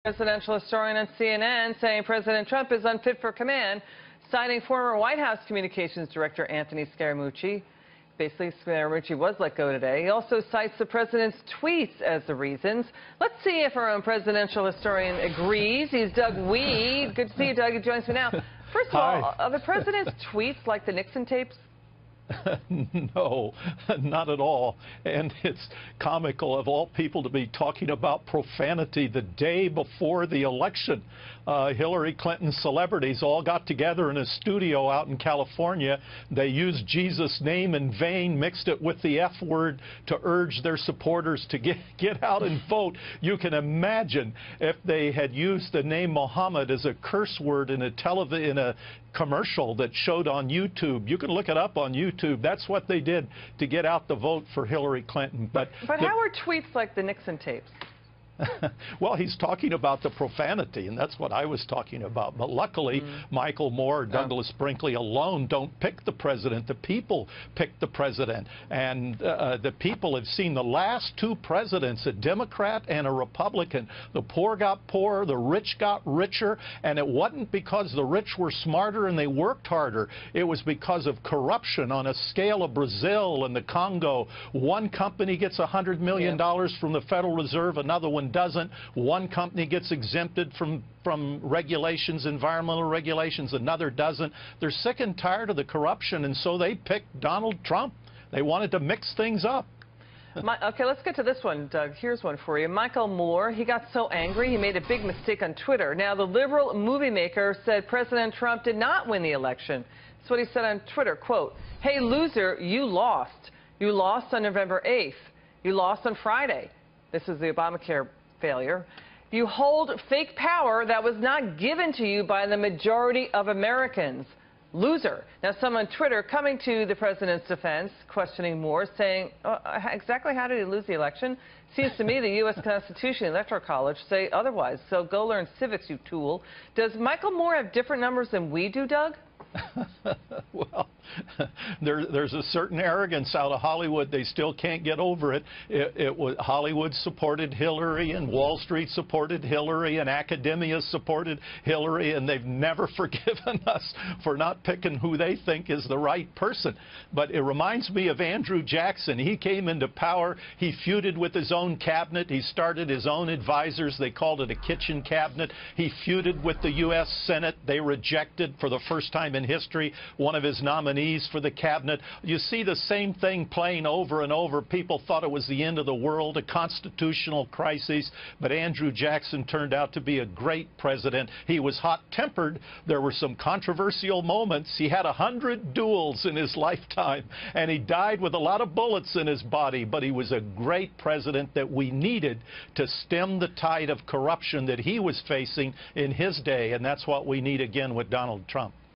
Presidential historian on CNN saying President Trump is unfit for command, citing former White House Communications Director Anthony Scaramucci. Basically, Scaramucci was let go today. He also cites the president's tweets as the reasons. Let's see if our own presidential historian agrees. He's Doug Wead. Good to see you, Doug. He joins me now. First of all, are the president's tweets like the Nixon tapes? No, not at all. And it's comical of all people to be talking about profanity the day before the election. Hillary Clinton's celebrities all got together in a studio out in California. They used Jesus' name in vain, mixed it with the F word to urge their supporters to get out and vote. You can imagine if they had used the name Muhammad as a curse word in a commercial that showed on YouTube. You can look it up on YouTube. That's what they did to get out the vote for Hillary Clinton. But how are tweets like the Nixon tapes? Well, he's talking about the profanity, and that's what I was talking about. But luckily, Michael Moore, Douglas Brinkley alone don't pick the president. The people pick the president. And the people have seen the last two presidents, a Democrat and a Republican. The poor got poorer, the rich got richer, and it wasn't because the rich were smarter and they worked harder. It was because of corruption on a scale of Brazil and the Congo. One company gets $100 million from the Federal Reserve, another one doesn't. One company gets exempted from regulations, environmental regulations, another doesn't. They're sick and tired of the corruption, and so they picked Donald Trump. They wanted to mix things up. Okay, let's get to this one, Doug. Here's one for you. Michael Moore, he got so angry he made a big mistake on Twitter. Now, the liberal movie maker said President Trump did not win the election. That's what he said on Twitter, quote, "Hey, loser, you lost. You lost on November 8th. You lost on Friday." This is the Obamacare failure. "You hold fake power that was not given to you by the majority of Americans. Loser." Now, some on Twitter coming to the president's defense, questioning Moore, saying, exactly how did he lose the election? Seems to me the U.S. Constitution, Electoral College say otherwise. So go learn civics, you tool. Does Michael Moore have different numbers than we do, Doug? Well, there's a certain arrogance out of Hollywood. They still can't get over it. Hollywood supported Hillary, and Wall Street supported Hillary, and academia supported Hillary, and they've never forgiven us for not picking who they think is the right person. But it reminds me of Andrew Jackson. He came into power. He feuded with his own cabinet. He started his own advisors. They called it a kitchen cabinet. He feuded with the U.S. Senate. They rejected, for the first time in history, one of his nominees for the cabinet. You see the same thing playing over and over. People thought it was the end of the world, a constitutional crisis, but Andrew Jackson turned out to be a great president. He was hot-tempered. There were some controversial moments. He had 100 duels in his lifetime, and he died with a lot of bullets in his body, but he was a great president that we needed to stem the tide of corruption that he was facing in his day, and that's what we need again with Donald Trump.